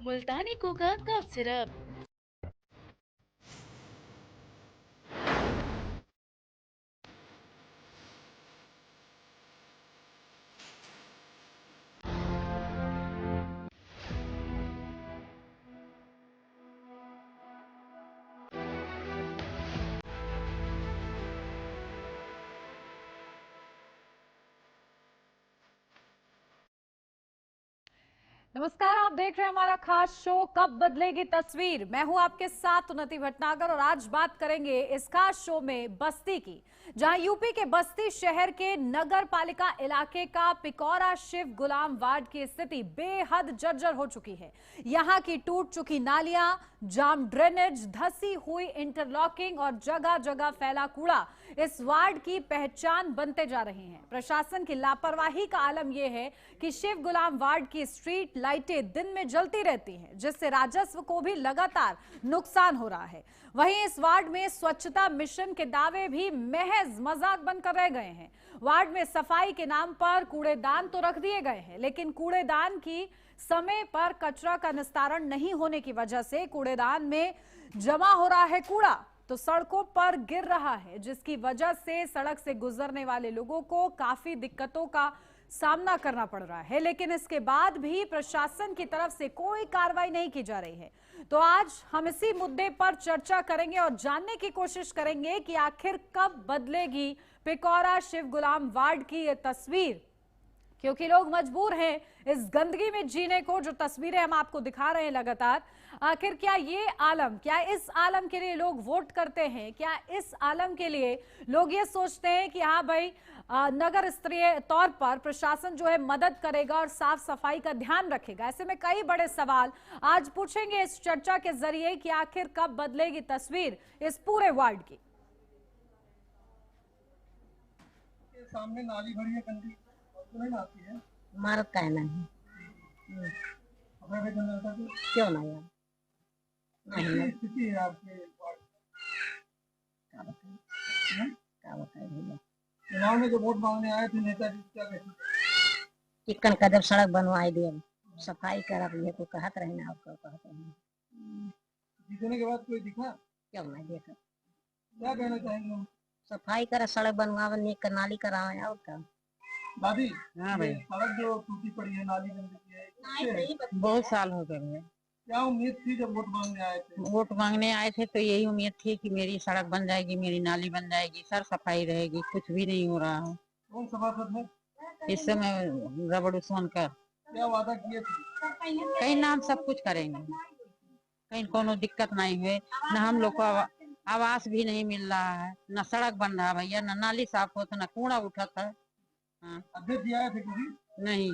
मुल्तानी Coca cough syrup. नमस्कार, आप देख रहे हैं हमारा खास शो कब बदलेगी तस्वीर। मैं हूं आपके साथ उन्नति भटनागर और आज बात करेंगे इस खास शो में बस्ती की, जहां यूपी के बस्ती शहर के नगर पालिका इलाके का पिकौरा शिव गुलाम वार्ड की स्थिति बेहद जर्जर हो चुकी है। यहां की टूट चुकी नालियां, जाम ड्रेनेज, धसी हुई इंटरलॉकिंग और जगह जगह फैला कूड़ा इस वार्ड की पहचान बनते जा रहे हैं। प्रशासन की लापरवाही का आलम यह है कि शिव गुलाम वार्ड की स्ट्रीट लाइटें दिन में जलती रहती हैं, जिससे राजस्व को भी लगातार नुकसान हो रहा है। वहीं इस वार्ड में स्वच्छता मिशन के दावे भी महज मजाक बनकर रह गए हैं। वार्ड में सफाई के नाम पर कूड़ेदान तो रख दिए गए हैं, लेकिन कूड़ेदान की समय पर कचरा का निस्तारण नहीं होने की वजह से कूड़ेदान में जमा हो रहा है कूड़ा तो सड़कों पर गिर रहा है, जिसकी वजह से सड़क से गुजरने वाले लोगों को काफी दिक्कतों का सामना करना पड़ रहा है। लेकिन इसके बाद भी प्रशासन की तरफ से कोई कार्रवाई नहीं की जा रही है। तो आज हम इसी मुद्दे पर चर्चा करेंगे और जानने की कोशिश करेंगे कि आखिर कब बदलेगी पिकौरा शिव गुलाम वार्ड की ये तस्वीर, क्योंकि लोग मजबूर हैं इस गंदगी में जीने को। जो तस्वीरें हम आपको दिखा रहे हैं लगातार, आखिर क्या ये आलम, क्या इस आलम के लिए लोग वोट करते हैं? क्या इस आलम के लिए लोग ये सोचते हैं कि हाँ भाई नगर स्तरीय तौर पर प्रशासन जो है मदद करेगा और साफ सफाई का ध्यान रखेगा? ऐसे में कई बड़े सवाल आज पूछेंगे इस चर्चा के जरिए कि आखिर कब बदलेगी तस्वीर इस पूरे वार्ड की। सामने नाली भरी है गंदी, नहीं आती है। मारत का है नहीं। हमें भी जनता को क्यों ना यार, नहीं स्थिति है आपके वार्ड क्या बताएं, में। क्या बताएं भैया। चुनाव में जो वोट मांगने आए थे नेताजी, क्या कहते थे? चिकन का जब सड़क बनवाई दिए, सफाई करा ये को कहत रहे ना, आपको कहते हैं जीतने के बाद कोई दिखा? क्यों नहीं देखा। क्या कहना चाहेंगे हम? सफाई करा, सड़क बनवावे, नीक नाली करावे और क्या। दादी, हाँ भाई, सड़क जो टूटी पड़ी है, नाली गंदी है, इससे बहुत साल हो गए हैं। क्या उम्मीद थी जब वोट मांगने आए थे? वोट मांगने आए थे तो यही उम्मीद थी कि मेरी सड़क बन जाएगी, मेरी नाली बन जाएगी, सर सफाई रहेगी। कुछ भी नहीं हो रहा है कौन सभासद है? इस समय। रबड़ सोनकर क्या वादा किए थे? कहीं नाम सब कुछ करेंगे, कहीं कोनो दिक्कत नहीं हुए। न हम लोग को आवास भी नहीं मिल रहा है, न सड़क बन रहा भैया, न नाली साफ होता, न कूड़ा उठत है। हाँ। अध्यक्ष जी आए थे कभी? नहीं।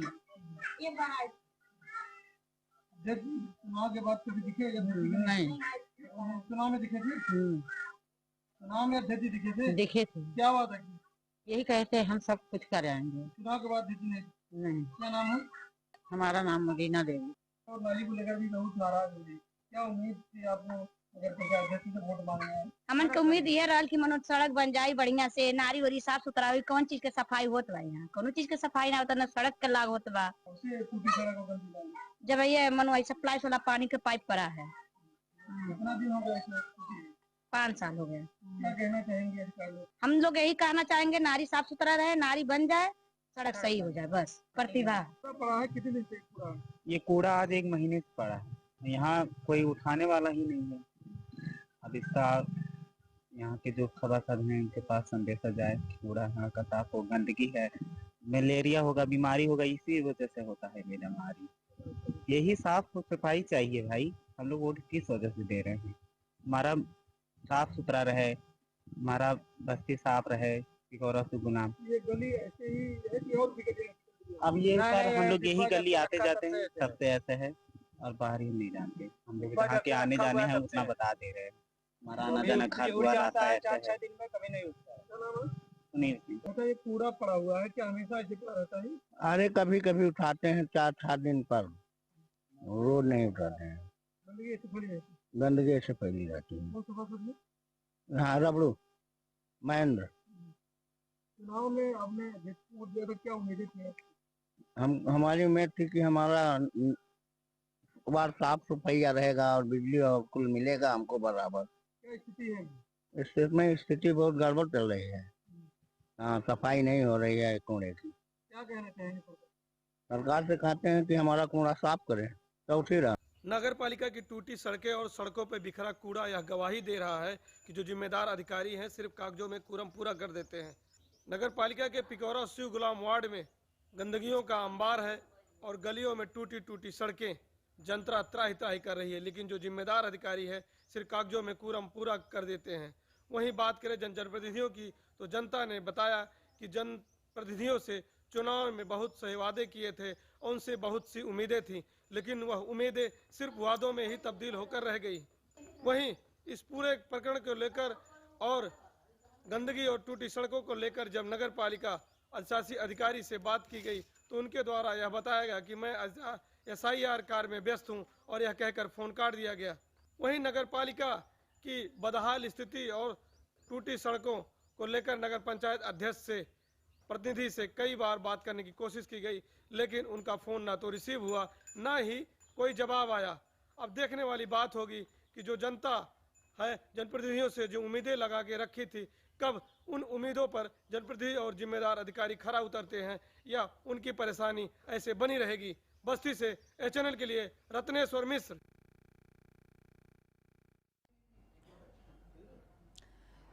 अध्यक्ष जी चुनाव के बाद कभी दिखे? नहीं। चुनाव में दिखे थे? चुनाव में अध्यक्ष जी दिखे थे? दिखे थे। क्या वादा की? यही कहते हम सब कुछ कराएंगे। चुनाव के बाद दिखने? नहीं। क्या नाम है? हमारा नाम मदीना देवी। और नाली को लेकर भी बहुत नाराज हो गई। क्या उम्मीद थी आपको अगर अध्यक्ष से वोट मांगने आए? हमन के उम्मीद ये रहा कि मनो सड़क बन जाये बढ़िया से, नारी वारी साफ सुथरा हुई। कौन चीज के सफाई होत बा? यहाँ कोनो चीज के सफाई ना होता, न सड़क के लाग होत बा। उसे टूटी सड़क और गंदी नाली, जब ये मनो सप्लाई वाला पानी के पाइप पड़ा है। कितना दिन हो गया इसमें टूटी? 5 साल हो गए। क्या कहना चाहेंगे अधिकारी? हम लोग यही कहना चाहेंगे, नारी साफ सुथरा रहे, नारी बन जाए, सड़क सही हो जाए, बस। प्रतिभा पड़ा है कितने दिन से पूरा? ये कूड़ा आज 1 महीने से पड़ा है, यहाँ कोई उठाने वाला ही नहीं है। अब इसका यहाँ के जो सभासद हैं उनके पास संदेशा जाए, कूड़ा यहाँ का साफ हो। गंदगी है, मलेरिया होगा, बीमारी होगा, इसी वजह से होता है ये बीमारी। यही साफ सफाई चाहिए भाई। हम लोग वोट किस वजह से दे रहे हैं? हमारा साफ सुथरा रहे, हमारा बस्ती साफ रहे, पिकौरा से गुलाम। ये गली ऐसे ही है कि और भी गली? अब ये सर हम लोग यही गली आते जाते हैं, सबसे ऐसे है और बाहर ही नहीं जानते। हम लोग जहाँ के आने जाने हैं उतना बता दे रहे हैं। हमारा आना जाना घर द्वार आता है। 4-6 दिन में कभी नहीं उठता है। सुनील सिंह। अच्छा, ये कूड़ा पड़ा हुआ है, क्या हमेशा ऐसे पड़ा रहता है? अरे कभी कभी उठाते हैं 4-7 दिन पर, रोज नहीं उठाते हैं। गंदगी ऐसे फैली रहती है। गंदगी ऐसे फैली रहती है। वो सभासद है? हाँ, रबड़ू महेंद्र। चुनाव में आपने अध्यक्ष को वोट दिया था, क्या उम्मीदें थी? हमारी उम्मीद थी कि हमारा बार साफ सफाइया रहेगा और बिजली और कुल मिलेगा हमको बराबर। क्या स्थिति है? इस में स्थिति बहुत गड़बड़ चल रही है। हाँ, सफाई नहीं हो रही है कूड़े की। क्या कहना चाहेंगे सरकार? सरकार से कहते हैं कि हमारा कूड़ा साफ करें तो उठी रहा। नगर पालिका की टूटी सड़कें और सड़कों पर बिखरा कूड़ा यह गवाही दे रहा है कि जो जिम्मेदार अधिकारी हैं सिर्फ कागजों में कूरम पूरा कर देते हैं। नगर पालिका के पिकौरा शिव गुलाम वार्ड में गंदगियों का अंबार है और गलियों में टूटी टूटी सड़कें जनता त्राही त्राही कर रही है, लेकिन जो जिम्मेदार अधिकारी है सिर्फ कागजों में कूरम पूरा कर देते हैं। वहीं बात करें जनप्रतिनिधियों की तो जनता ने बताया कि जनप्रतिनिधियों से चुनाव में बहुत से वादे किए थे, उनसे बहुत सी उम्मीदें थी, लेकिन वह उम्मीदें सिर्फ वादों में ही तब्दील होकर रह गई। वहीं इस पूरे प्रकरण को लेकर और गंदगी और टूटी सड़कों को लेकर जब नगर पालिका अधिशासी अधिकारी से बात की गई तो उनके द्वारा यह बताया गया कि मैं SIR कार्य में व्यस्त हूं और यह कहकर फोन काट दिया गया। वहीं नगर पालिका की बदहाल स्थिति और टूटी सड़कों को लेकर नगर पंचायत अध्यक्ष से प्रतिनिधि से कई बार बात करने की कोशिश की गई, लेकिन उनका फोन ना तो रिसीव हुआ ना ही कोई जवाब आया। अब देखने वाली बात होगी कि जो जनता है जनप्रतिनिधियों से जो उम्मीदें लगा के रखी थी, कब उन उम्मीदों पर जनप्रतिनिधि और जिम्मेदार अधिकारी खरा उतरते हैं या उनकी परेशानी ऐसे बनी रहेगी। बस्ती से HNL के लिए रत्नेश्वर मिश्र।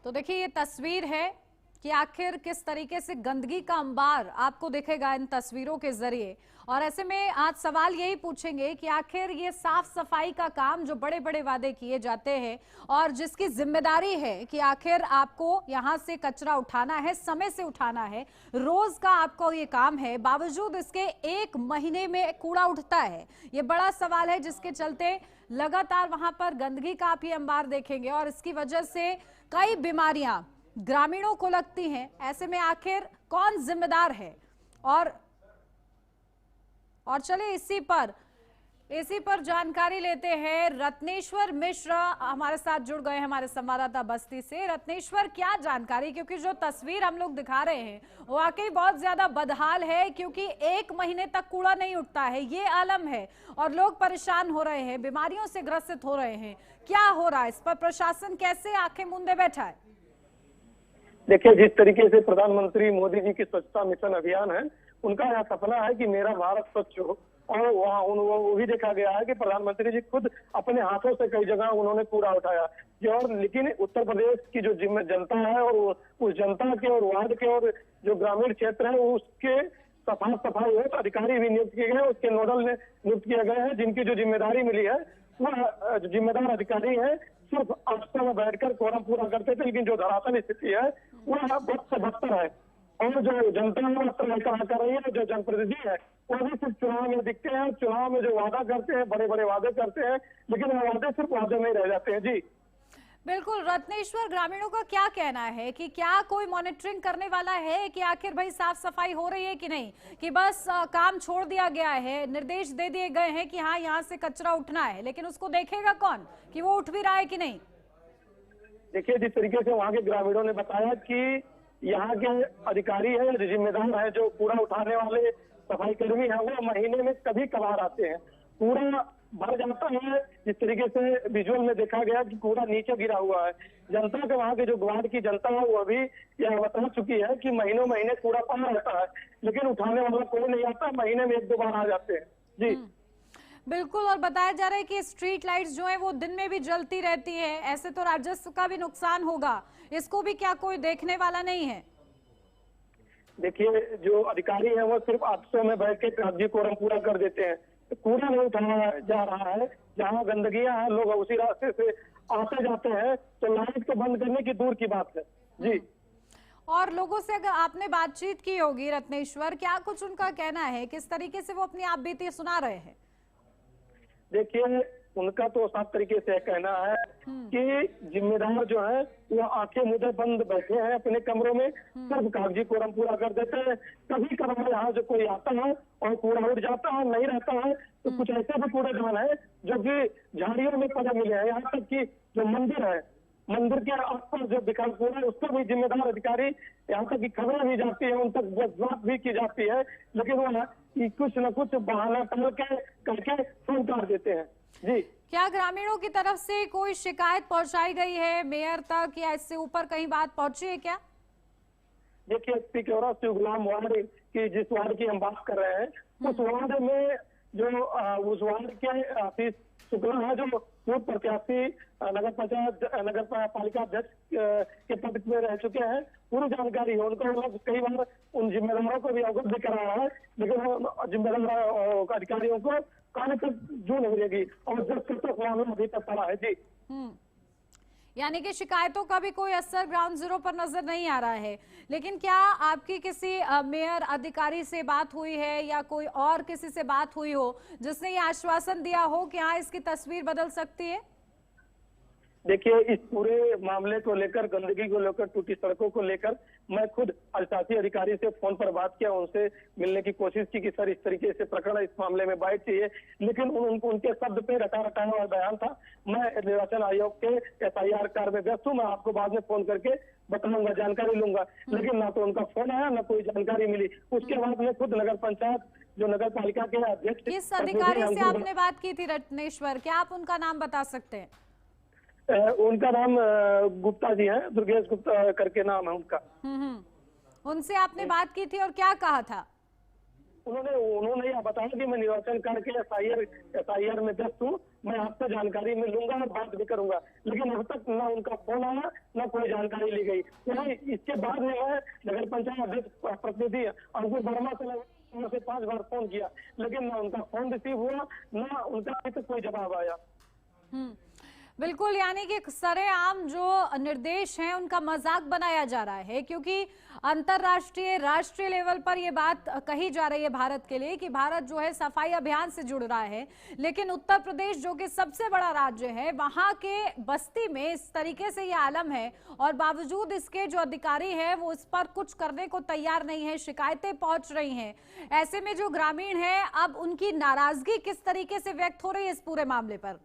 तो देखिए ये तस्वीर है कि आखिर किस तरीके से गंदगी का अंबार आपको दिखेगा इन तस्वीरों के जरिए। और ऐसे में आज सवाल यही पूछेंगे कि आखिर ये साफ सफाई का काम जो बड़े बड़े वादे किए जाते हैं और जिसकी जिम्मेदारी है कि आखिर आपको यहाँ से कचरा उठाना है, समय से उठाना है, रोज का आपको ये काम है, बावजूद इसके 1 महीने में कूड़ा उठता है। ये बड़ा सवाल है जिसके चलते लगातार वहां पर गंदगी का आप ये अंबार देखेंगे और इसकी वजह से कई बीमारियां ग्रामीणों को लगती हैं। ऐसे में आखिर कौन जिम्मेदार है? और चलिए इसी पर जानकारी लेते हैं। रत्नेश्वर मिश्र हमारे साथ जुड़ गए हमारे संवाददाता बस्ती से। रत्नेश्वर, क्या जानकारी, क्योंकि जो तस्वीर हम लोग दिखा रहे हैं वो वाकई बहुत ज्यादा बदहाल है, क्योंकि 1 महीने तक कूड़ा नहीं उठता है, ये आलम है और लोग परेशान हो रहे हैं, बीमारियों से ग्रसित हो रहे हैं। क्या हो रहा है, इस पर प्रशासन कैसे आंखें मूंदे बैठा है? देखिए, जिस तरीके से प्रधानमंत्री मोदी जी की स्वच्छता मिशन अभियान है, उनका यह सपना है कि मेरा भारत स्वच्छ हो, और वहाँ वो भी देखा गया है कि प्रधानमंत्री जी खुद अपने हाथों से कई जगह उन्होंने कूड़ा उठाया। और लेकिन उत्तर प्रदेश की जो जनता है और उस जनता के और वार्ड के और जो ग्रामीण क्षेत्र है उसके सफाई है तो अधिकारी भी नियुक्त किए गए, उसके नोडल ने नियुक्त किए गए हैं, जिनकी जो जिम्मेदारी मिली है वह जिम्मेदार अधिकारी है सिर्फ अफसर में बैठकर कोरम पूरा करते थे, लेकिन जो धरातल स्थिति है वह बद से बदतर है। और जो जनता है कर रही है, जो जनप्रतिनिधि है वो भी सिर्फ चुनाव में दिखते हैं, चुनाव में जो वादा करते हैं, बड़े बड़े वादे करते हैं, लेकिन वो वादे सिर्फ वादे में ही रह जाते हैं। जी बिल्कुल रत्नेश्वर, ग्रामीणों का क्या कहना है कि क्या कोई मॉनिटरिंग करने वाला है कि आखिर भाई साफ सफाई हो रही है कि नहीं, कि बस काम छोड़ दिया गया है, निर्देश दे दिए गए हैं कि हाँ यहाँ से कचरा उठना है, लेकिन उसको देखेगा कौन कि वो उठ भी रहा है कि नहीं? देखिए, जिस तरीके से वहाँ के ग्रामीणों ने बताया कि यहाँ के अधिकारी है, जो जिम्मेदार है, जो कूड़ा उठाने वाले सफाई कर्मी है, वो महीने में कभी कभार आते हैं, कूड़ा भर जाता है। जिस तरीके से विजुअल में देखा गया कि कूड़ा नीचे गिरा हुआ है, जनता के वहाँ के जो ग्वाड की जनता है वो भी यह बता चुकी है कि महीनों महीने कूड़ा पड़ा रहता है, लेकिन उठाने वाला कोई नहीं आता, महीने में 1-2 बार आ जाते हैं। जी बिल्कुल, और बताया जा रहा है कि स्ट्रीट लाइट्स जो है वो दिन में भी जलती रहती है, ऐसे तो राजस्व का भी नुकसान होगा, इसको भी क्या कोई देखने वाला नहीं है? देखिए, जो अधिकारी है वो सिर्फ ऑफिसों में बैठ के कागजी कोरम पूरा कर देते हैं, कूड़ा नहीं उठाया जा रहा है। जहाँ गंदगियां हैं लोग उसी रास्ते से आते जाते हैं, तो लाइट को बंद करने की दूर की बात है। जी और लोगों से अगर आपने बातचीत की होगी रत्नेश्वर, क्या कुछ उनका कहना है, किस तरीके से वो अपनी आप बीती सुना रहे हैं? देखिए, उनका तो साफ तरीके से कहना है कि जिम्मेदार जो है वो आंखें मुदे बंद बैठे हैं अपने कमरों में, सिर्फ कागजी कोरम पूरा कर देते हैं। कभी कभार यहाँ जो कोई आता है और कूड़ा उठ जाता है, नहीं रहता है, तो कुछ ऐसे भी कूड़ेदान है जो कि झाड़ियों में पड़े मिले हैं। यहाँ तक कि जो मंदिर है मंदिर के आसपास जो बिखरा कूड़ा है उसका भी जिम्मेदार अधिकारी, यहाँ तक की खबरें भी जाती है, उन तक बात भी की जाती है, लेकिन वो कुछ न कुछ बहाना करके फोन कर देते हैं। जी, क्या ग्रामीणों की तरफ से कोई शिकायत पहुंचाई गई है मेयर तक, या इससे ऊपर कहीं बात पहुंची है क्या? देखिए, पिकौरा शिव गुलाम वार्ड की, जिस वार्ड की हम बात कर रहे हैं, उस वार्ड में जो उस वार्ड के आशीष शुक्ला है, जो पूर्व प्रत्याशी नगर पालिका अध्यक्ष के पद में रह चुके हैं, पूरी जानकारी है उनको। कई बार उन जिम्मेदारों को भी अवगत भी कराया है, लेकिन जिम्मेदार अधिकारियों को कार्य तक जो नहीं रहेगी, और जब तक मामला अभी तक पड़ा है। जी, यानी कि शिकायतों का भी कोई असर ग्राउंड जीरो पर नजर नहीं आ रहा है। लेकिन क्या आपकी किसी मेयर अधिकारी से बात हुई है, या कोई और किसी से बात हुई हो जिसने ये आश्वासन दिया हो कि हाँ इसकी तस्वीर बदल सकती है? देखिए, इस पूरे मामले को लेकर, गंदगी को लेकर, टूटी सड़कों को लेकर मैं खुद शासी अधिकारी से फोन पर बात किया, उनसे मिलने की कोशिश की कि सर इस तरीके से प्रकरण, इस मामले में बाइट चाहिए, लेकिन उनके शब्द पे रटा हुआ बयान था। मैं निर्वाचन आयोग के SIR कार्य में व्यस्त हूँ, मैं आपको बाद में फोन करके बताऊंगा, जानकारी लूंगा, लेकिन ना तो उनका फोन आया, ना कोई जानकारी मिली। उसके बाद में खुद नगर पंचायत, जो नगर पालिका के अध्यक्ष, किस अधिकारी से आपने बात की थी रत्नेश्वर, क्या आप उनका नाम बता सकते हैं? उनका नाम गुप्ता जी हैं, दुर्गेश गुप्ता करके नाम है उनका। उनसे आपने बात की थी और क्या कहा था? उन्होंने यह बताया कि मैं निर्वाचन करके SIR में व्यस्त हूँ, मैं आपसे जानकारी में लूंगा और बात भी करूंगा, लेकिन अब तक ना उनका फोन आया, ना कोई जानकारी ली गई। इसके बाद में मैं नगर पंचायत अध्यक्ष प्रतिनिधि अंकुर वर्मा से 5 बार फोन किया, लेकिन ना उनका फोन रिसीव हुआ, ना उनका अभी तक कोई जवाब आया। बिल्कुल, यानी कि सरेआम जो निर्देश हैं उनका मजाक बनाया जा रहा है, क्योंकि अंतर्राष्ट्रीय, राष्ट्रीय लेवल पर ये बात कही जा रही है भारत के लिए कि भारत जो है सफाई अभियान से जुड़ रहा है, लेकिन उत्तर प्रदेश जो कि सबसे बड़ा राज्य है, वहां के बस्ती में इस तरीके से ये आलम है, और बावजूद इसके जो अधिकारी हैं वो इस पर कुछ करने को तैयार नहीं है, शिकायतें पहुंच रही हैं। ऐसे में जो ग्रामीण है, अब उनकी नाराजगी किस तरीके से व्यक्त हो रही है इस पूरे मामले पर?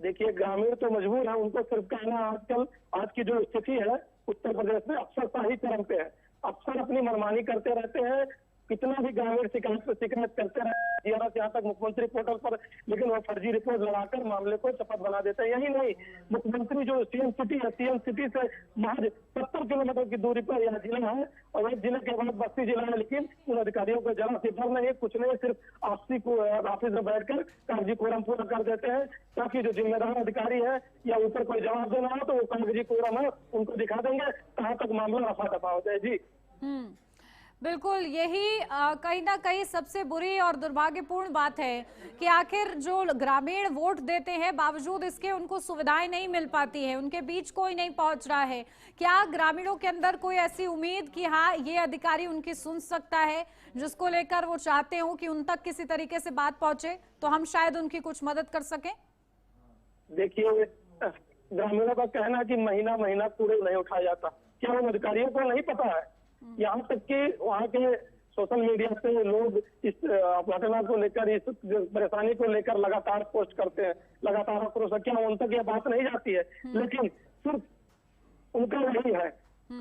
देखिए, ग्रामीण तो मजबूर है, उनको सिर्फ कहना, आजकल आज की जो स्थिति है उत्तर प्रदेश में, अफसरशाही चरम पे है। अफसर अपनी मनमानी करते रहते हैं, कितना भी ग्रामीण शिकायत करते रहे, यहाँ तक मुख्यमंत्री पोर्टल पर, लेकिन वो फर्जी रिपोर्ट लगाकर मामले को चपत बना देते हैं। यही नहीं, मुख्यमंत्री जो CM सिटी है, CM सिटी से महज 70 किलोमीटर की दूरी पर यह जिला है, और एक जिले के बाद बस्ती जिला है, लेकिन उन अधिकारियों को जरा सी डर नहीं, कुछ नहीं, सिर्फ आपसी को ऑफिस में बैठकर कागजी कोरम पूरा कर देते हैं, ताकि जो जिम्मेदार अधिकारी है या ऊपर कोई जवाब देना हो तो वो कागजी कोरम है उनको दिखा देंगे, कहाँ तक मामला रफा दफा हो जाए। जी, बिल्कुल, यही कहीं ना कहीं सबसे बुरी और दुर्भाग्यपूर्ण बात है कि आखिर जो ग्रामीण वोट देते हैं, बावजूद इसके उनको सुविधाएं नहीं मिल पाती है, उनके बीच कोई नहीं पहुंच रहा है। क्या ग्रामीणों के अंदर कोई ऐसी उम्मीद कि हाँ ये अधिकारी उनकी सुन सकता है, जिसको लेकर वो चाहते हो कि उन तक किसी तरीके से बात पहुंचे, तो हम शायद उनकी कुछ मदद कर सकें? देखिए, ग्रामीणों का कहना कि महीना महीना कूड़े नहीं उठाया जाता, क्या उन अधिकारियों को नहीं पता है? यहाँ तक कि वहाँ के सोशल मीडिया पे लोग इस घटना को लेकर, इस परेशानी को लेकर लगातार पोस्ट करते हैं, लगातार आक्रोश, क्या उन तक यह बात नहीं जाती है? लेकिन सिर्फ उनका यही है,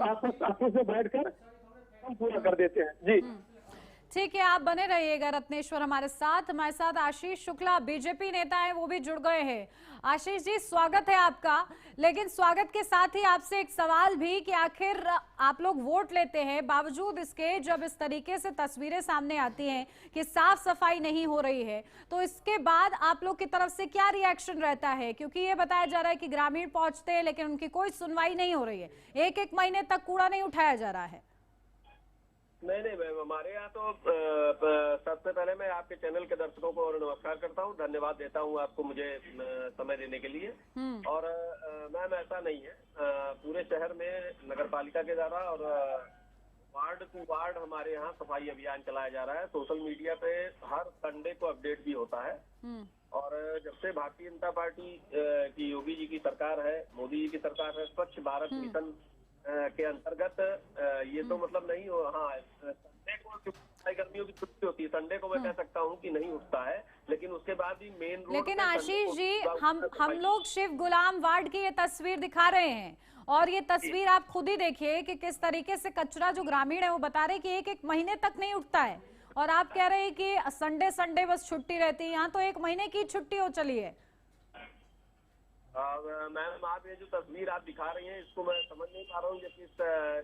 आपस में बैठकर हम पूरा कर देते हैं। जी, ठीक है, आप बने रहिएगा रत्नेश्वर हमारे साथ आशीष शुक्ला बीजेपी नेता है, वो भी जुड़ गए हैं। आशीष जी, स्वागत है आपका, लेकिन स्वागत के साथ ही आपसे एक सवाल भी कि आखिर आप लोग वोट लेते हैं, बावजूद इसके जब इस तरीके से तस्वीरें सामने आती हैं कि साफ सफाई नहीं हो रही है, तो इसके बाद आप लोग की तरफ से क्या रिएक्शन रहता है? क्योंकि ये बताया जा रहा है कि ग्रामीण पहुंचते हैं लेकिन उनकी कोई सुनवाई नहीं हो रही है, एक महीने तक कूड़ा नहीं उठाया जा रहा है। नहीं मैम, हमारे यहाँ तो सबसे पहले मैं आपके चैनल के दर्शकों को और नमस्कार करता हूँ, धन्यवाद देता हूँ आपको मुझे समय देने के लिए। और मैम ऐसा नहीं है, पूरे शहर में नगर पालिका के द्वारा और वार्ड टू वार्ड हमारे यहाँ सफाई अभियान चलाया जा रहा है। सोशल मीडिया पे हर संडे को अपडेट भी होता है। और जब से भारतीय जनता पार्टी की योगी जी की सरकार है, मोदी जी की सरकार है, स्वच्छ भारत मिशन के अंतर्गत ये तो मतलब नहीं हो, हाँ संडे को सफाई कर्मियों की छुट्टी होती है, संडे को मैं कह सकता हूँ कि नहीं उठता है, लेकिन उसके बाद भी मेन रोड लेकिन पे संडे आशीष को जी, सुबह हम उठकर सफाई- लोग शिव गुलाम वार्ड की ये तस्वीर दिखा रहे हैं और ये तस्वीर आप खुद ही देखिए कि किस तरीके से कचरा जो ग्रामीण है वो बता रहे कि एक महीने तक नहीं उठता है, और आप कह रहे हैं कि संडे संडे बस छुट्टी रहती है। यहाँ तो एक महीने की छुट्टी हो चली है। मैम, आप ये जो तस्वीर आप दिखा रही हैं, इसको मैं समझ नहीं पा रहा हूँ ये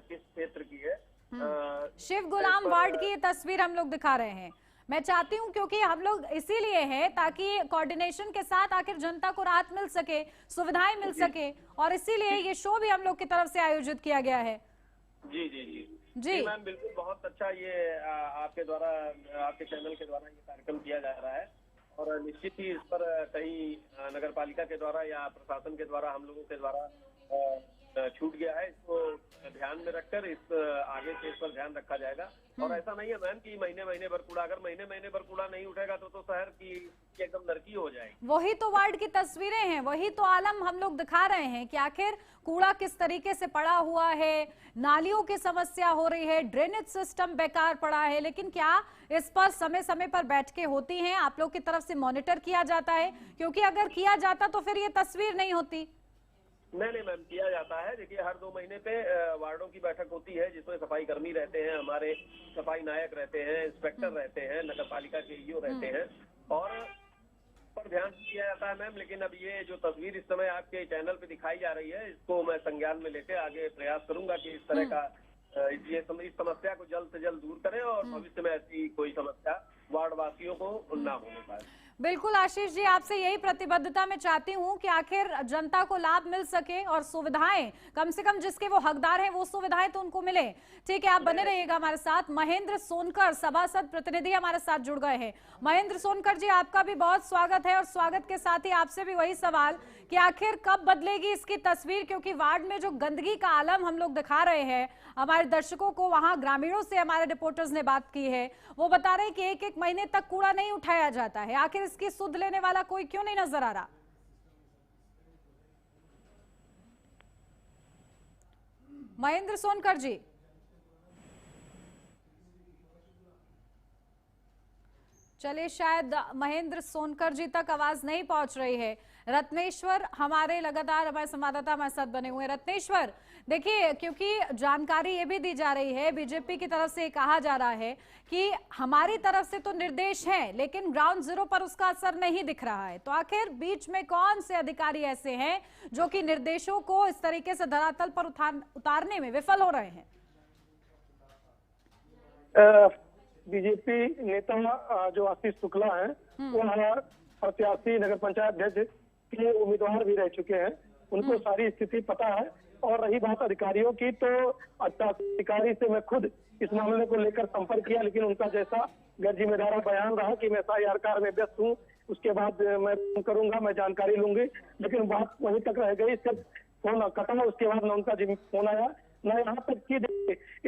किस क्षेत्र की है। शिव गुलाम वार्ड की ये तस्वीर हम लोग दिखा रहे हैं। मैं चाहती हूं, क्योंकि हम लोग इसीलिए है ताकि कोऑर्डिनेशन के साथ आखिर जनता को राहत मिल सके, सुविधाएं मिल सके, और इसीलिए ये शो भी हम लोग की तरफ से आयोजित किया गया है। जी जी जी जी मैम, बिल्कुल, बहुत अच्छा ये आपके द्वारा, आपके चैनल के द्वारा ये कार्यक्रम किया जा रहा है, और निश्चित ही इस पर कहीं नगर पालिका के द्वारा या प्रशासन के द्वारा, हम लोगों के द्वारा छूट गया है। इसको ध्यान में रखकर आगे से इस पर ध्यान रखा जाएगा। और ऐसा नहीं है मैम कि महीने महीने भर कूड़ा, अगर महीने महीने भर कूड़ा नहीं उठेगा तो शहर की एकदम नरकी हो जाएगी। वही तो वार्ड की तस्वीरें हैं, वही तो आलम हम लोग दिखा रहे हैं कि आखिर कूड़ा किस तरीके से पड़ा हुआ है, नालियों की समस्या हो रही है, ड्रेनेज सिस्टम बेकार पड़ा है, लेकिन क्या इस पर समय समय पर बैठकें होती हैं, आप लोग की तरफ से मॉनिटर किया जाता है? क्योंकि अगर किया जाता तो फिर ये तस्वीर नहीं होती। नहीं मैम, किया जाता है। देखिए, हर 2 महीने पे वार्डों की बैठक होती है, जिसमें सफाई कर्मी रहते हैं, हमारे सफाई नायक रहते हैं, इंस्पेक्टर रहते हैं, नगर पालिका के ईओ रहते हैं, और पर ध्यान दिया जाता है मैम। लेकिन अब ये जो तस्वीर इस समय आपके चैनल पे दिखाई जा रही है, इसको मैं संज्ञान में लेके आगे प्रयास करूंगा कि इस तरह का इस समस्या को जल्द से जल्द दूर करें, और भविष्य में ऐसी कोई समस्या वार्ड वासियों को ना होने पाए। बिल्कुल आशीष जी, आपसे यही प्रतिबद्धता मैं चाहती हूं कि आखिर जनता को लाभ मिल सके और सुविधाएं कम से कम जिसके वो हकदार हैं वो सुविधाएं तो उनको मिले। ठीक है, आप बने रहिएगा हमारे साथ। महेंद्र सोनकर, सभासद प्रतिनिधि, हमारे साथ जुड़ गए हैं। महेंद्र सोनकर जी, आपका भी बहुत स्वागत है, और स्वागत के साथ ही आपसे भी वही सवाल कि आखिर कब बदलेगी इसकी तस्वीर, क्योंकि वार्ड में जो गंदगी का आलम हम लोग दिखा रहे हैं हमारे दर्शकों को, वहां ग्रामीणों से हमारे रिपोर्टर्स ने बात की है, वो बता रहे कि एक महीने तक कूड़ा नहीं उठाया जाता है। आखिर इसकी सुध लेने वाला कोई क्यों नहीं नजर आ रहा? महेंद्र सोनकर जी, चलिए शायद महेंद्र सोनकर जी तक आवाज नहीं पहुंच रही है। रत्नेश्वर हमारे लगातार हमारे संवाददाता हमारे साथ बने हुए हैं। रत्नेश्वर, देखिए, क्योंकि जानकारी ये भी दी जा रही है, बीजेपी की तरफ से कहा जा रहा है कि हमारी तरफ से तो निर्देश हैं, लेकिन ग्राउंड जीरो पर उसका असर नहीं दिख रहा है, तो आखिर बीच में कौन से अधिकारी ऐसे हैं जो कि निर्देशों को इस तरीके से धरातल पर उतारने में विफल हो रहे हैं? बीजेपी नेता जो आशीष शुक्ला है, वो प्रत्याशी नगर पंचायत अध्यक्ष के उम्मीदवार भी रह चुके हैं, उनको सारी स्थिति पता है। और रही बात अधिकारियों की, तो अधिकारी से मैं खुद इस मामले को लेकर संपर्क किया, लेकिन उनका जैसा गैर जिम्मेदार बयान रहा कि मैं एफआईआर कार में व्यस्त हूँ, उसके बाद मैं फोन करूंगा, मैं जानकारी लूंगी, लेकिन बात वहीं तक रह गई। सिर्फ फोन कटा, उसके बाद न उनका फोन आया, न यहाँ तक कि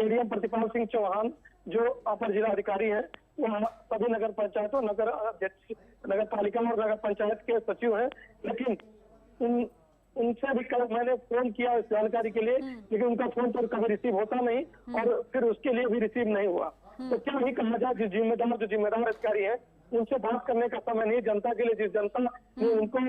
एडीएम प्रतिपाल सिंह चौहान जो अपर जिला अधिकारी है, वो सभी नगर पंचायतों, नगर अध्यक्ष, नगर पालिका और नगर पंचायत के सचिव हैं, लेकिन उनसे भी कल मैंने फोन किया इस जानकारी के लिए, लेकिन उनका फोन तो कभी रिसीव होता नहीं, और फिर उसके लिए भी रिसीव नहीं हुआ। तो क्या ही कहा जाए, जो जिम्मेदार अधिकारी है उनसे बात करने का समय नहीं। जनता के लिए जिस जनता ने उनको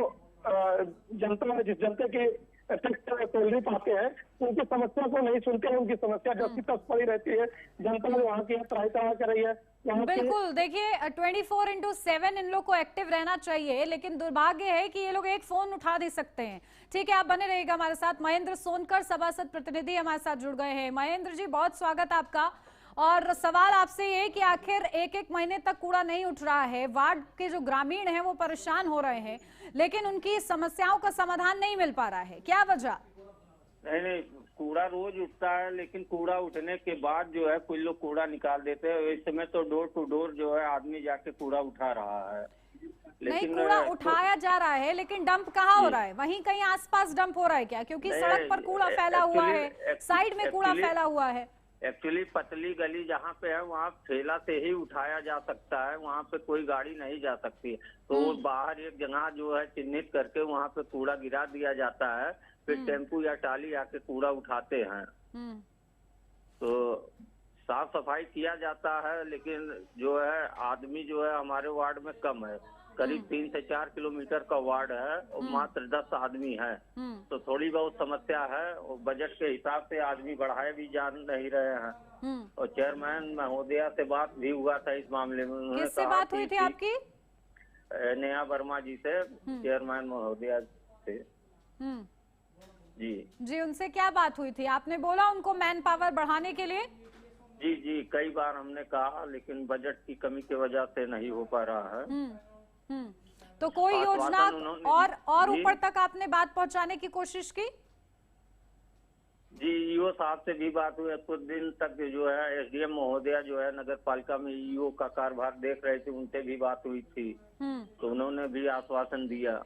जनता में जिस जनता के सैलरी पाते हैं, उनकी समस्या को नहीं सुनते हैं, उनकी समस्या जैसी तक पड़ी रहती है। जनता ने वहाँ की त्राही कर रही है। बिल्कुल, देखिए 24/7 इन लोग को एक्टिव रहना चाहिए, लेकिन दुर्भाग्य है कि ये लोग एक फोन उठा नहीं सकते हैं। ठीक है, आप बने रहिएगा हमारे साथ। महेंद्र सोनकर, सभासद प्रतिनिधि, हमारे साथ जुड़ गए हैं। महेंद्र जी, बहुत स्वागत आपका। और सवाल आपसे ये कि आखिर एक महीने तक कूड़ा नहीं उठ रहा है, वार्ड के जो ग्रामीण हैं वो परेशान हो रहे हैं, लेकिन उनकी समस्याओं का समाधान नहीं मिल पा रहा है, क्या वजह? नहीं, कूड़ा रोज उठता है, लेकिन कूड़ा उठने के बाद जो है कुछ लोग कूड़ा निकाल देते हैं। इस समय तो डोर टू डोर जो है आदमी जाके कूड़ा उठा रहा है, नहीं कूड़ा उठाया जा रहा है, लेकिन डंप कहाँ हो रहा है? वहीं कहीं आसपास डंप हो रहा है क्या? क्योंकि सड़क पर कूड़ा फैला हुआ है, साइड में कूड़ा फैला हुआ है। एक्चुअली पतली गली जहाँ पे है वहाँ ठेला से ही उठाया जा सकता है, वहाँ पे कोई गाड़ी नहीं जा सकती, तो बाहर एक जगह जो है चिन्हित करके वहाँ पे कूड़ा गिरा दिया जाता है, फिर टेम्पू या टाली आके कूड़ा उठाते हैं। तो साफ सफाई किया जाता है, लेकिन जो है आदमी जो है हमारे वार्ड में कम है। करीब 3 से 4 किलोमीटर का वार्ड है और मात्र 10 आदमी है, तो थोड़ी बहुत समस्या है। और बजट के हिसाब से आदमी बढ़ाए भी जा नहीं रहे हैं। और चेयरमैन महोदया से बात भी हुआ था इस मामले में। उन्होंने किससे कहा बात हुई थी आपकी? नेहा वर्मा जी से, चेयरमैन महोदया से। जी, उनसे क्या बात हुई थी? आपने बोला उनको मैन पावर बढ़ाने के लिए? जी, कई बार हमने कहा, लेकिन बजट की कमी की वजह से नहीं हो पा रहा है। तो कोई योजना और ऊपर तक आपने बात पहुंचाने की कोशिश की? जी, ईओ साहब से भी बात हुई। कुछ दिन तक जो है एसडीएम महोदया जो है नगर पालिका में ईओ का कार्यभार देख रहे थे, उनसे भी बात हुई थी, तो उन्होंने भी आश्वासन दिया।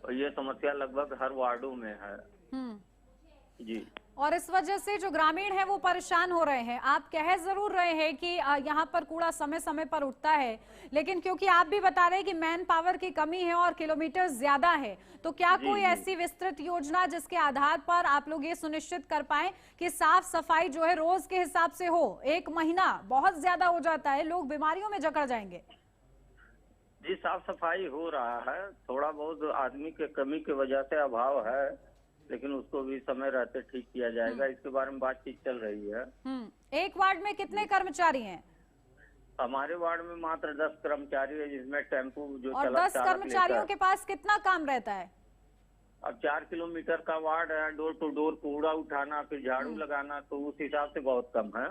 और ये समस्या लगभग हर वार्डों में है। जी, और इस वजह से जो ग्रामीण है वो परेशान हो रहे हैं। आप कह जरूर रहे हैं कि यहाँ पर कूड़ा समय समय पर उठता है, लेकिन क्योंकि आप भी बता रहे हैं कि मैन पावर की कमी है और किलोमीटर ज्यादा है, तो क्या कोई ऐसी विस्तृत योजना जिसके आधार पर आप लोग ये सुनिश्चित कर पाए कि साफ सफाई जो है रोज के हिसाब से हो? 1 महीना बहुत ज्यादा हो जाता है, लोग बीमारियों में जकड़ जाएंगे। जी, साफ सफाई हो रहा है, थोड़ा बहुत आदमी के कमी की वजह से अभाव है, लेकिन उसको भी समय रहते ठीक किया जाएगा। इसके बारे में बातचीत चल रही है। एक वार्ड में कितने कर्मचारी हैं? हमारे वार्ड में मात्र 10 कर्मचारी है, जिसमें टेम्पो जो और 10 कर्मचारियों के पास कितना काम रहता है? अब 4 किलोमीटर का वार्ड है, डोर टू डोर कूड़ा उठाना, फिर झाड़ू लगाना, तो उस हिसाब से बहुत कम है।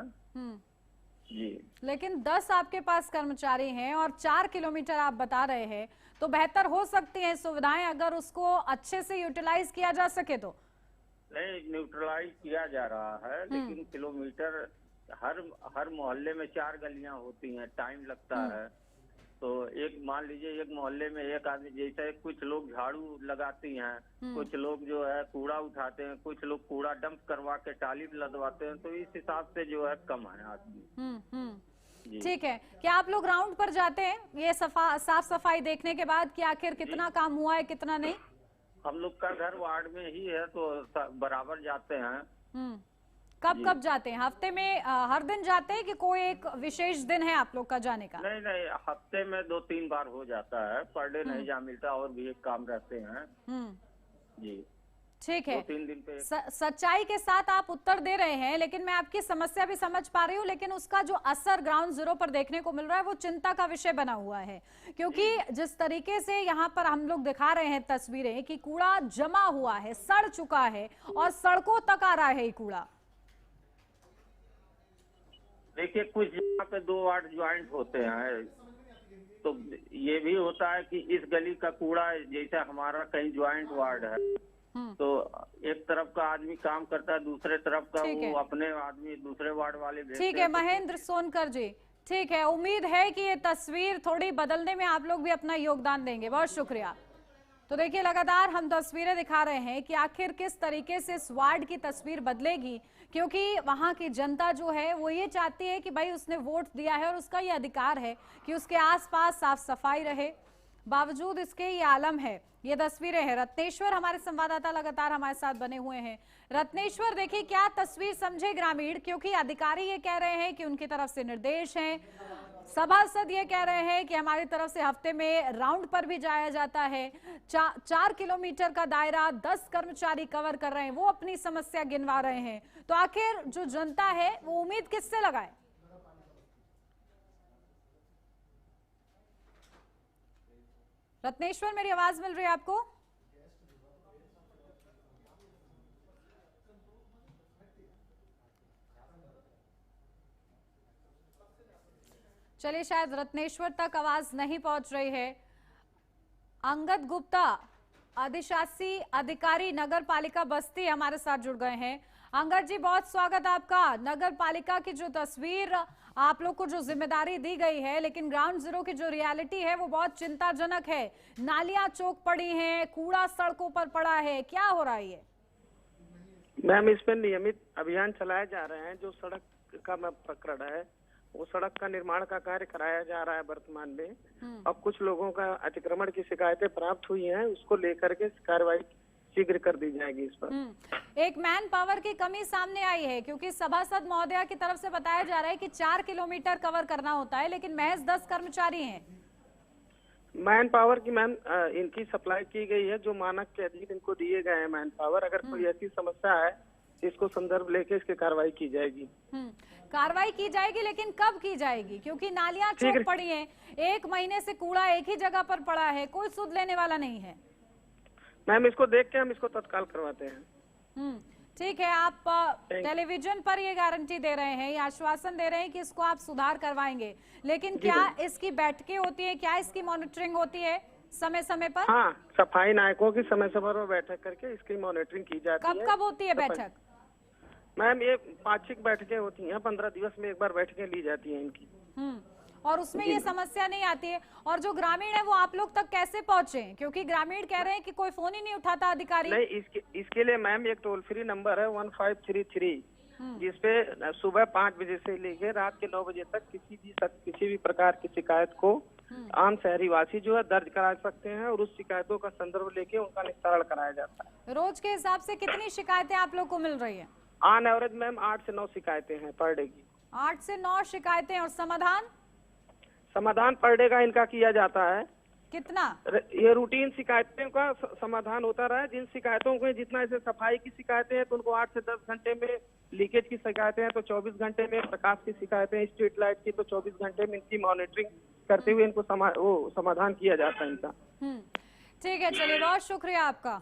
जी, लेकिन 10 आपके पास कर्मचारी हैं और 4 किलोमीटर आप बता रहे हैं, तो बेहतर हो सकती हैं सुविधाएं अगर उसको अच्छे से यूटिलाइज किया जा सके तो। नहीं, न्यूट्रलाइज किया जा रहा है, लेकिन किलोमीटर हर मोहल्ले में 4 गलियां होती हैं, टाइम लगता है। तो एक मान लीजिए एक मोहल्ले में एक आदमी, जैसे कुछ लोग झाड़ू लगाती हैं, कुछ लोग जो है कूड़ा उठाते हैं, कुछ लोग कूड़ा डंप करवा के टाली लदवाते हैं, तो इस हिसाब से जो है कम है आदमी। ठीक है, क्या आप लोग राउंड पर जाते हैं ये साफ सफाई देखने के बाद कि आखिर कितना काम हुआ है कितना नहीं? हम लोग का घर वार्ड में ही है, तो बराबर जाते हैं। कब जाते हैं? हफ्ते में हर दिन जाते हैं कि कोई एक विशेष दिन है आप लोग का जाने का? नहीं, हफ्ते में 2-3 बार हो जाता है, पर डे नहीं जा मिलता, और भी एक काम रहते हैं। जी, ठीक है। 2-3 दिन पे सच्चाई के साथ आप उत्तर दे रहे हैं, लेकिन मैं आपकी समस्या भी समझ पा रही हूँ, लेकिन उसका जो असर ग्राउंड जीरो पर देखने को मिल रहा है वो चिंता का विषय बना हुआ है। क्योंकि जिस तरीके से यहाँ पर हम लोग दिखा रहे हैं तस्वीरें कि कूड़ा जमा हुआ है, सड़ चुका है और सड़कों तक आ रहा है ये कूड़ा। देखिए, कुछ जगह पे 2 वार्ड ज्वाइंट होते हैं, तो ये भी होता है कि इस गली का कूड़ा, जैसे हमारा कहीं ज्वाइंट वार्ड है, तो एक तरफ का आदमी काम करता है, दूसरे तरफ का वो अपने आदमी दूसरे वार्ड वाले भेजते हैं। ठीक है महेंद्र सोनकर जी, ठीक है, उम्मीद है कि ये तस्वीर थोड़ी बदलने में आप लोग भी अपना योगदान देंगे। बहुत शुक्रिया। तो देखिए, लगातार हम तस्वीरें दिखा रहे हैं कि आखिर किस तरीके से इस वार्ड की तस्वीर बदलेगी, क्योंकि वहां की जनता जो है वो ये चाहती है कि भाई उसने वोट दिया है और उसका ये अधिकार है कि उसके आसपास साफ सफाई रहे। बावजूद इसके ये आलम है। ये तस्वीरें हैं। रत्नेश्वर हमारे संवाददाता लगातार हमारे साथ बने हुए हैं। रत्नेश्वर, देखिए क्या तस्वीर समझे ग्रामीण, क्योंकि अधिकारी ये कह रहे हैं कि उनकी तरफ से निर्देश हैं, सभासद ये कह रहे हैं कि हमारी तरफ से हफ्ते में राउंड पर भी जाया जाता है, 4 किलोमीटर का दायरा 10 कर्मचारी कवर कर रहे हैं, वो अपनी समस्या गिनवा रहे हैं। तो आखिर जो जनता है वो उम्मीद किससे लगाए? रत्नेश्वर, मेरी आवाज मिल रही है आपको? चलिए, शायद रत्नेश्वर तक आवाज नहीं पहुंच रही है। अंगद गुप्ता, अधिशासी अधिकारी नगर पालिका बस्ती, हमारे साथ जुड़ गए हैं। अंगद जी, बहुत स्वागत आपका। नगर पालिका की जो तस्वीर, आप लोग को जो जिम्मेदारी दी गई है, लेकिन ग्राउंड जीरो की जो रियलिटी है वो बहुत चिंताजनक है। नालियां चौक पड़ी हैं, कूड़ा सड़कों पर पड़ा है, क्या हो रहा है? मैम, इस पर नियमित अभियान चलाए जा रहे हैं। जो सड़क का प्रकरण है वो सड़क का निर्माण का कार्य कराया जा रहा है वर्तमान में। अब कुछ लोगों का अतिक्रमण की शिकायतें प्राप्त हुई हैं, उसको लेकर के कार्रवाई शीघ्र कर दी जाएगी इस पर। एक मैन पावर की कमी सामने आई है, क्योंकि सभासद महोदया की तरफ से बताया जा रहा है कि 4 किलोमीटर कवर करना होता है, लेकिन महज 10 कर्मचारी हैं। मैन पावर की मैम इनकी सप्लाई की गई है, जो मानक के अधीन इनको दिए गए हैं मैन पावर। अगर कोई ऐसी समस्या है इसको संदर्भ लेके इसकी कार्रवाई की जाएगी। कार्रवाई की जाएगी, लेकिन कब की जाएगी? क्योंकि नालियां चौक पड़ी हैं, 1 महीने से कूड़ा एक ही जगह पर पड़ा है, कोई सुध लेने वाला नहीं है। मैम इसको देख के हम इसको तत्काल करवाते हैं। ठीक है, आप टेलीविजन पर ये गारंटी दे रहे हैं, ये आश्वासन दे रहे हैं कि इसको आप सुधार करवाएंगे, लेकिन क्या इसकी बैठकें होती है, क्या इसकी मॉनिटरिंग होती है समय समय पर? हाँ, सफाई नायकों की समय समय पर बैठक करके इसकी मॉनिटरिंग की जाती है। कब कब होती है बैठक? मैम ये पाक्षिक बैठकें होती हैं, 15 दिवस में एक बार बैठकें ली जाती हैं इनकी। और उसमें ये समस्या नहीं आती है? और जो ग्रामीण है वो आप लोग तक कैसे पहुंचे? क्योंकि ग्रामीण कह रहे हैं कि कोई फोन ही नहीं उठाता अधिकारी। नहीं, इसके लिए मैम एक टोल फ्री नंबर है 1533, जिसपे सुबह 5 बजे से लेकर रात के 9 बजे तक किसी भी प्रकार की शिकायत को आम शहरी वासी जो है दर्ज करा सकते हैं, और उस शिकायतों का संदर्भ लेके उनका निस्तारण कराया जाता है। रोज के हिसाब से कितनी शिकायतें आप लोग को मिल रही है? ऑन एवरेज मैम 8 से 9 शिकायतें हैं पर डे की। 8 से 9 शिकायतें। और समाधान पर डे का इनका किया जाता है। कितना? ये रूटीन शिकायतों का समाधान होता रहा है। जिन शिकायतों को जितना ऐसे सफाई की शिकायतें हैं तो उनको 8 से 10 घंटे में, लीकेज की शिकायतें हैं तो 24 घंटे में, प्रकाश की शिकायतें स्ट्रीट लाइट की तो 24 घंटे में, इनकी मॉनिटरिंग करते हुए इनको समाधान किया जाता है इनका। ठीक है, चलिए बहुत शुक्रिया आपका।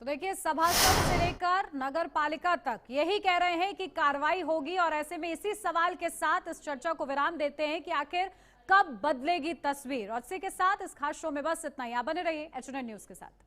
तो देखिए, सभासद से लेकर नगर पालिका तक यही कह रहे हैं कि कार्रवाई होगी, और ऐसे में इसी सवाल के साथ इस चर्चा को विराम देते हैं कि आखिर कब बदलेगी तस्वीर। और इसी के साथ इस खास शो में बस इतना ही। आप बने रहिए HNN न्यूज के साथ।